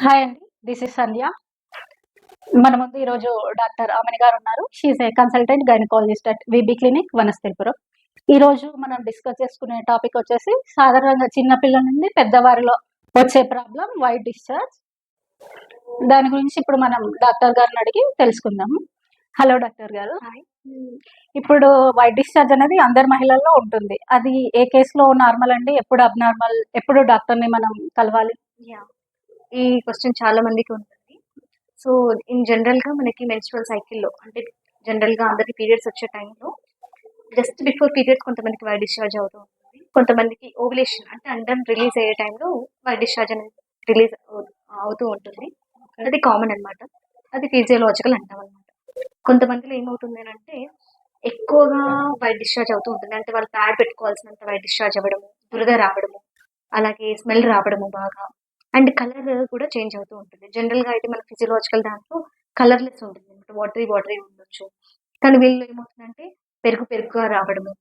Hi అండి. This is Sandhya. మన ముందు ఈరోజు డాక్టర్ ఆమెని గారు ఉన్నారు. She is a consultant gynaecologist at VB clinic Vanasthalipuram. ఈరోజు మనం డిస్కస్ చేసుకునే టాపిక్ వచ్చేసి సాధారణంగా చిన్న పిల్లల నుండి పెద్దవారిలో వచ్చే ప్రాబ్లం వైట్ డిశ్చార్జ్. దాని గురించి ఇప్పుడు మనం డాక్టర్ గారిని అడిగి తెలుసుకుందాము. హలో డాక్టర్ గారు. ఇప్పుడు వైట్ డిశ్చార్జ్ అనేది అందరి మహిళల్లో ఉంటుంది. అది ఏ కేసులో నార్మల్ అండి? ఎప్పుడు అబ్నార్మల్? ఎప్పుడు డాక్టర్ని మనం కలవాలి? యా ఈ క్వశ్చన్ చాలా మందికి ఉంటుంది. సో ఇన్ జనరల్గా మనకి మెన్స్ట్రువల్ సైకిల్లో అంటే జనరల్గా అందరికి పీరియడ్స్ వచ్చే టైంలో జస్ట్ బిఫోర్ పీరియడ్స్ కొంతమందికి వైట్ డిశ్చార్జ్ అవుతూ ఉంటుంది. కొంతమందికి ఓవులేషన్ అంటే అండం రిలీజ్ అయ్యే టైంలో వైట్ డిశ్చార్జ్ అనేది రిలీజ్ అవుతూ ఉంటుంది. అది కామన్ అనమాట. అది ఫిజియోలాజికల్ అంటాం అనమాట. కొంతమందిలో ఏమవుతుంది అంటే ఎక్కువగా వైట్ డిశ్చార్జ్ అవుతూ ఉంటుంది. అంటే వాళ్ళు ప్యాడ్ పెట్టుకోవాల్సినంత వైట్ డిశ్చార్జ్ అవ్వడము, దురద రావడము, అలాగే స్మెల్ రావడము బాగా, అండ్ కలర్ కూడా చేంజ్ అవుతూ ఉంటుంది. జనరల్గా అయితే మన ఫిజియోలాజికల్ దాంట్లో కలర్లెస్ ఉంటుంది అనమాట, వాటరీ వాటరీ ఉండొచ్చు. కానీ వీళ్ళు ఏమవుతుందంటే పెరుగుగా రావడము,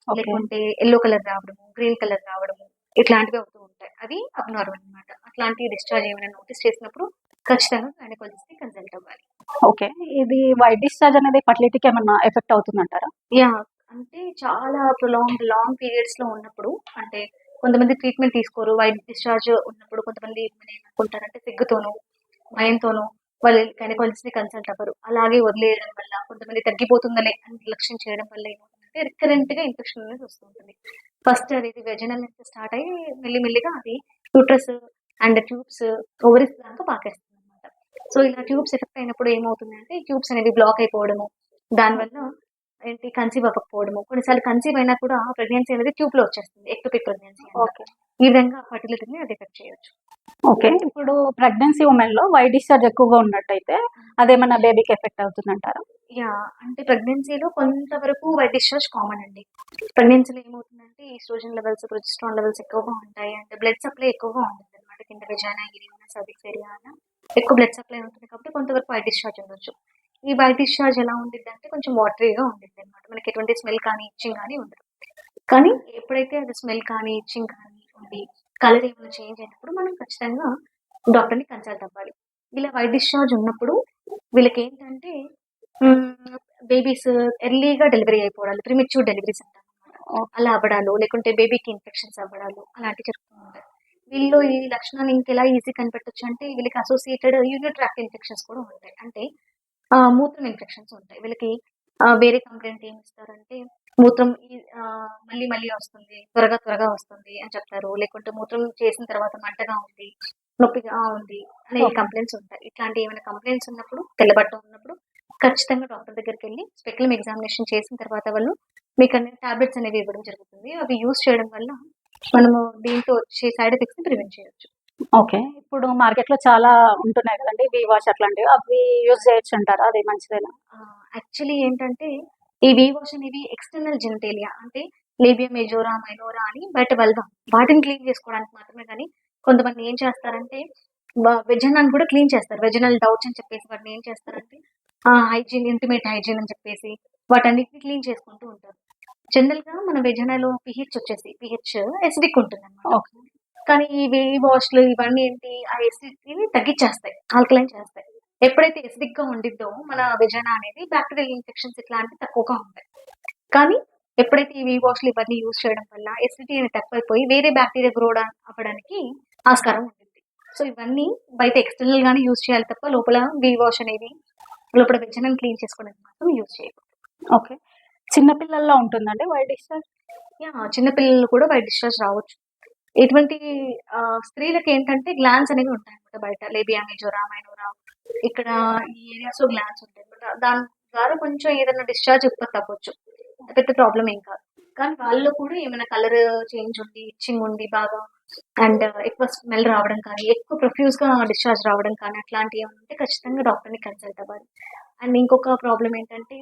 లేకుంటే ఎల్లో కలర్ రావడము, గ్రీన్ కలర్ రావడము, ఇట్లాంటివి అవుతూ ఉంటాయి. అది అబ్నార్మల్ అనమాట. అట్లాంటి డిశ్చార్జ్ ఏమైనా నోటీస్ చేసినప్పుడు ఖచ్చితంగా గైనకాలజిస్ట్ని కన్సల్ట్ అవ్వాలి. ఓకే. ఇది వైట్ డిశ్చార్జ్ అనేది ఫర్టిలిటీకి ఏమన్నా ఎఫెక్ట్ అవుతుందంటారా? యా అంటే చాలా లాంగ్ పీరియడ్స్ లో ఉన్నప్పుడు, అంటే కొంతమంది ట్రీట్మెంట్ తీసుకోరు వైట్ డిశ్చార్జ్ ఉన్నప్పుడు. కొంతమంది ఏమనుకుంటారంటే సిగ్గుతోనూ భయంతోనూ వాళ్ళు గైనకాలజిస్ట్ ని కన్సల్ట్ అవ్వరు. అలాగే వదిలేయడం వల్ల, కొంతమంది తగ్గిపోతుందనే అని నిర్లక్ష్యం చేయడం వల్ల ఏమవుతుందంటే రికరెంట్ గా ఇన్ఫెక్షన్ అనేది వస్తుంటుంది. ఫస్ట్ అనేది వెజనల్ నుంచి స్టార్ట్ అయ్యి మెల్లిమెల్లిగా అది యూట్రస్ అండ్ ట్యూబ్స్ ఓవరీస్ దాకా పాకేస్తుంది అనమాట. సో ఇలా ట్యూబ్స్ ఎఫెక్ట్ అయినప్పుడు ఏమవుతుందంటే ట్యూబ్స్ అనేవి బ్లాక్ అయిపోవడము, దానివల్ల ఏంటి కన్సీవ్ అవ్వకపోవడము, కొన్నిసార్లు కన్సీవ్ అయినా కూడా ప్రెగ్నెన్సీ అనేది ట్యూబ్ లో వచ్చేస్తుంది, ఎక్టోపిక్ ప్రెగ్నెన్సీ. ఓకే. ఈ విధంగా ఫర్టిలిటీని అది ఎఫెక్ట్ చేయొచ్చు. ఓకే. ఇప్పుడు ప్రెగ్నెన్సీ ఉమెన్ లో వైట్ డిశ్చార్జ్ ఎక్కువగా ఉన్నట్టయితే అదేమన్నా బేబీకి ఎఫెక్ట్ అవుతుందంటారా? యా అంటే ప్రెగ్నెన్సీలో కొంతవరకు వైట్ డిశ్చార్జ్ కామన్ అండి. ప్రెగ్నెన్సీలో ఏమవుతుందంటే ఈస్ట్రోజన్ లెవెల్స్, ప్రొజెస్ట్రాన్ లెవెల్స్ ఎక్కువగా ఉంటాయి. అంటే బ్లడ్ సప్లై ఎక్కువగా ఉంటుంది అనమాట. కింద వెజైనా, యూరినా, సర్విక్స్ ఏరియా ఎక్కువ బ్లడ్ సప్లై ఉంటుంది కాబట్టి కొంతవరకు వైట్ డిశ్చార్జ్ ఉండొచ్చు. ఈ వైట్ డిశ్చార్జ్ ఎలా ఉండిద్ది అంటే కొంచెం వాటరీగా ఉండిద్ది అనమాట. మనకి ఎటువంటి స్మెల్ కానీ ఇచ్చింగ్ కానీ ఉండదు. కానీ ఎప్పుడైతే అది స్మెల్ కానీ ఇచ్చింగ్ కానీ ఉండి కలర్ ఏమైనా చేంజ్ అయినప్పుడు మనం ఖచ్చితంగా డాక్టర్ని కన్సల్ట్ అవ్వాలి. ఇలా వైట్ డిశ్చార్జ్ ఉన్నప్పుడు వీళ్ళకి ఏంటంటే బేబీస్ ఎర్లీగా డెలివరీ అయిపోవడాలు, ప్రిమెచ్యూర్ డెలివరీస్ అంటారు, అలా అవ్వడాలు, లేకుంటే బేబీకి ఇన్ఫెక్షన్స్ అవ్వడాలు అలాంటివి జరుగుతూ ఉంటాయి. వీళ్ళు ఈ లక్షణాన్ని ఇంకెలా ఈజీ కనిపెట్టొచ్చు అంటే వీళ్ళకి అసోసియేటెడ్ యూరిన్ ట్రాక్ట్ ఇన్ఫెక్షన్స్ కూడా ఉంటాయి. అంటే మూత్రం ఇన్ఫెక్షన్స్ ఉంటాయి వీళ్ళకి. వేరే కంప్లైంట్ ఏమి ఇస్తారంటే మూత్రం మళ్ళీ మళ్ళీ వస్తుంది, త్వరగా వస్తుంది అని చెప్తారు. లేకుంటే మూత్రం చేసిన తర్వాత మంటగా ఉంది, నొప్పిగా ఉంది అనే కంప్లైంట్స్ ఉంటాయి. ఇట్లాంటి ఏమైనా కంప్లైంట్స్ ఉన్నప్పుడు, తెల్లబట్ట ఉన్నప్పుడు ఖచ్చితంగా డాక్టర్ దగ్గరికి వెళ్ళి స్పెక్యులమ్ ఎగ్జామినేషన్ చేసిన తర్వాత వాళ్ళు మీకు అన్ని టాబ్లెట్స్ అనేవి ఇవ్వడం జరుగుతుంది. అవి యూజ్ చేయడం వల్ల మనము దీంతో వచ్చే సైడ్ ఎఫెక్ట్స్ ని ప్రివెంట్ చేయొచ్చు. ఓకే. ఇప్పుడు మార్కెట్ లో చాలా ఉంటున్నాయి కదండి, వి వాష్ అట్లాంటివి, అవి యూజ్ చేయొచ్చు అంటారా? అది మంచిదేనా? యాక్చువల్లీ ఏంటంటే ఈ వి వాష్ అనేవి ఎక్స్టర్నల్ జెనిటేలియా అంటే లేబియా మేజోరా, మైనోరా అని బయట వల్గా వాటిని క్లీన్ చేసుకోవడానికి మాత్రమే. కానీ కొంతమంది ఏం చేస్తారంటే వెజనాన్ని కూడా క్లీన్ చేస్తారు. వెజనల్ డౌట్స్ అని చెప్పేసి వాటిని ఏం చేస్తారంటే హైజీన్, ఇంటిమేట్ హైజీన్ అని చెప్పేసి వాటన్నిటిని క్లీన్ చేసుకుంటూ ఉంటారు. జనరల్ గా మన వెజనాలో పిహెచ్ వచ్చేసి పిహెచ్ ఎసిడిక్ ఉంటుంది అనమాట. కానీ ఈ వేవ్ వాష్లు ఇవన్నీ ఏంటి ఆ ఎసిడిటీని తగ్గించేస్తాయి, ఆల్కలైన్ చేస్తాయి. ఎప్పుడైతే ఎసిడిక్ గా ఉండిద్దో మన వెజనా అనేది బ్యాక్టీరియల్ ఇన్ఫెక్షన్స్ ఇట్లాంటివి తక్కువగా ఉంటాయి. కానీ ఎప్పుడైతే ఈ వీ వాష్లు ఇవన్నీ యూజ్ చేయడం వల్ల ఎసిడిటీ అనేది తక్కువైపోయి వేరే బ్యాక్టీరియా గ్రో అవ్వడానికి ఆస్కారం ఉంటుంది. సో ఇవన్నీ బయట ఎక్స్టర్నల్ గానే యూజ్ చేయాలి తప్ప లోపల వీ వాష్ అనేది లోపల వెజనాన్ని క్లీన్ చేసుకోవడానికి మాత్రం యూజ్ చేయకూడదు. ఓకే. చిన్నపిల్లల్లో ఉంటుందండి వైట్ డిశ్చార్జ్? చిన్నపిల్లలు కూడా వైట్ డిశ్చార్జ్ రావచ్చు. ఎటువంటి స్త్రీలకు ఏంటంటే గ్లాన్స్ అనేవి ఉంటాయి అనమాట బయట, లేబియా మేజోరా, మైనోరా, ఇక్కడ ఈ ఏరియాస్ లో గ్లాన్స్ ఉంటాయి అనమాట. దాని ద్వారా కొంచెం ఏదైనా డిశ్చార్జ్ ఉత్పత్తి అవ్వచ్చు, పెద్ద ప్రాబ్లం ఏం కాదు. కానీ వాళ్ళు కూడా ఏమైనా కలర్ చేంజ్ ఉండి, ఇచ్చింగ్ ఉండి బాగా, అండ్ ఎక్కువ స్మెల్ రావడం కానీ, ఎక్కువ ప్రొఫ్యూజ్ గా డిశ్చార్జ్ రావడం కానీ అట్లాంటివి ఏమైనా ఉంటే ఖచ్చితంగా డాక్టర్ని కన్సల్ట్ అవ్వాలి. అండ్ ఇంకొక ప్రాబ్లం ఏంటంటే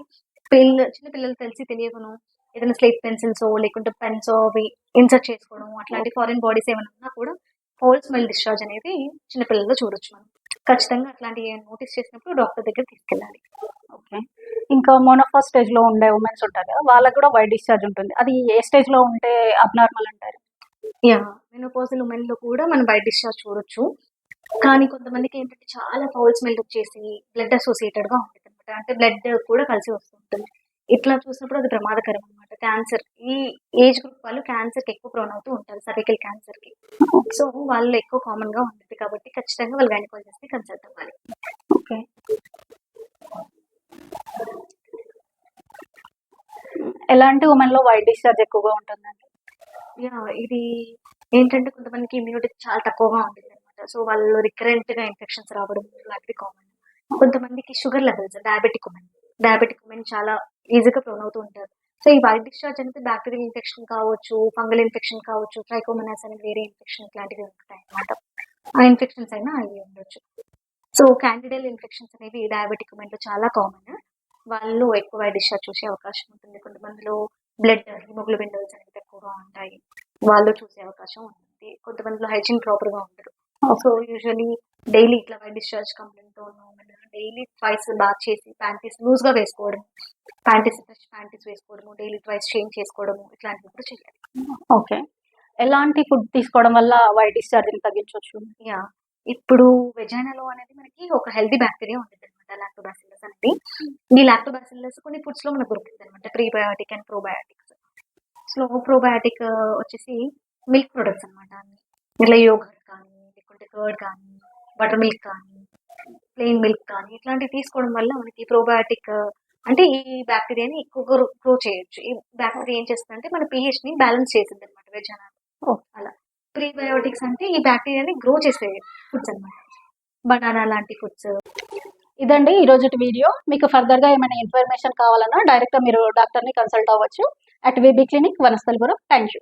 చిన్న పిల్లలు తెలిసి తెలియకను ఏదైనా స్లేట్ పెన్సిల్స్ లేకుంటే పెన్స్ అవి ఇన్సర్ట్ చేసుకోవడం, అట్లాంటి ఫారిన్ బాడీస్ ఏమైనా ఉన్నా కూడా ఫౌల్ స్మెల్ డిశ్చార్జ్ అనేది చిన్నపిల్లల్లో చూడొచ్చు మనం. ఖచ్చితంగా అట్లాంటివి నోటీస్ చేసినప్పుడు డాక్టర్ దగ్గర తీసుకెళ్ళాలి. ఓకే. ఇంకా మోనోఫాస్ స్టేజ్ లో ఉండే ఉమెన్స్ ఉంటారు కదా, వాళ్ళకి కూడా వైట్ డిశ్చార్జ్ ఉంటుంది. అది ఏ స్టేజ్ లో ఉంటే అబ్నార్మల్ అంటారు? మెనోపాజల్ ఉమెన్ లో కూడా మనం వైట్ డిశ్చార్జ్ చూడొచ్చు. కానీ కొంతమందికి ఏంటంటే చాలా ఫౌల్ స్మెల్ వచ్చేసి బ్లడ్ అసోసియేటెడ్‌గా ఉంటదనమాట. అంటే బ్లడ్ కూడా కలిసి వస్తూ ఉంటుంది. ఇట్లా చూసినప్పుడు అది ప్రమాదకరం అనమాట. క్యాన్సర్ ఈ ఏజ్ గ్రూప్ వాళ్ళు క్యాన్సర్‌కి ఎక్కువ ప్రోన్ అవుతూ ఉంటారు. సర్వికల్ క్యాన్సర్‌కి. సో, వాళ్ళు ఎక్కువ కామన్‌గా ఉంటది కాబట్టి ఖచ్చితంగా వాళ్ళు గైనకాలజిస్ట్‌ని కన్సల్ట్ అవ్వాలి. ఓకే. ఎలాంటి ఉమెన్‌లో వైట్ డిశ్చార్జ్ ఎక్కువగా ఉంటుందండి? ఇది ఏంటంటే కొంతమందికి ఇమ్యూనిటీ చాలా తక్కువగా ఉంటుందనమాట. సో, వాళ్ళు రికరెంట్‌గా ఇన్ఫెక్షన్స్ రావడం లాంటివి కామన్. కొంతమందికి షుగర్ లెవెల్స్ డయాబెటిక్ ఉమెన్ చాలా ఈజీగా ప్రోన్ అవుతూ ఉంటారు. సో, ఈ వైట్ డిశ్చార్జ్ అనేది బాక్టీరియల్ ఇన్ఫెక్షన్ కావచ్చు, ఫంగల్ ఇన్ఫెక్షన్ కావచ్చు, ట్రైకోమోనాస్ అనేది వేరే ఇన్ఫెక్షన్ ఇట్లాంటివి ఉంటాయన్నమాట. ఆ ఇన్ఫెక్షన్స్ అయినా అవి ఉండొచ్చు. సో, క్యాండిడల్ ఇన్ఫెక్షన్స్ అనేవి డయాబెటిక్ ఉమెన్‌లో చాలా కామన్. వాళ్ళు ఎక్కువ వైట్ డిశ్చార్జ్ చూసే అవకాశం ఉంటుంది. కొంతమందిలో బ్లడ్ హిమోగ్లోబిన్ లెవెల్స్ అనేవి తక్కువగా ఉంటాయి. వాళ్ళు చూసే అవకాశం ఉంటుంది. కొంతమందిలో హైజీన్ ప్రాపర్‌గా ఉండదు. సో, యూజువల్లీ డైలీ ఇట్లా వైట్ డిశ్చార్జ్ కంప్లెయింట్‌తో ఉన్న ఉమెన్ డైలీ ట్వైస్ బాత్ చేసి ప్యాంటీస్ లూజ్‌గా వేసుకోవడం, ఫ్రెష్ ప్యాంటీస్ వేసుకోవడము, డైలీ ట్వైస్ చేంజ్ చేసుకోవడము ఇట్లాంటివి కూడా చేయాలి. ఓకే. ఎలాంటి ఫుడ్ తీసుకోవడం వల్ల వైట్ డిశ్చార్జ్‌ని తగ్గించొచ్చు? యాహ్! ఇప్పుడు వెజైనాలో అనేది మనకి ఒక హెల్తీ బ్యాక్టీరియా ఉంటదనమాట. లాక్టోబాసిల్లస్ అనేది. ఈ లాక్టోబాసిల్లస్ కొన్ని ఫుడ్స్‌లో మనకు దొరుకుతదనమాట. Prebiotic and probiotics. So, probiotic వచ్చేసి మిల్క్ ప్రొడక్ట్స్ అనమాట అన్ని. ఇట్లా యోగర్ట్ కానీ, లేకుంటే కర్డ్ కానీ, బటర్ మిల్క్ కానీ, ప్లెయిన్ మిల్క్ కానీ ఇట్లాంటివి తీసుకోవడం వల్ల మనకి ప్రోబయోటిక్ అంటే ఈ బ్యాక్టీరియాని ఎక్కువగా గ్రో చేయొచ్చు. ఈ బ్యాక్టీరియా ఏం చేస్తదంటే మన పీహెచ్‌ని బ్యాలెన్స్ చేసిద్దనమాట వెజైనాలో. ఓకే. అలా. ప్రీబయోటిక్స్ అంటే ఈ బ్యాక్టీరియాని గ్రో చేసే ఫుడ్స్ అనమాట. బనానా లాంటి ఫుడ్స్. ఇదండి ఈరోజుటి వీడియో. మీకు ఫర్దర్‌గా ఏమైనా ఇన్ఫర్మేషన్ కావాలన్నా డైరెక్ట్‌గా మీరు డాక్టర్‌ని కన్సల్ట్ అవ్వచ్చు. At VB clinic Vanasthalipuram. Thank you.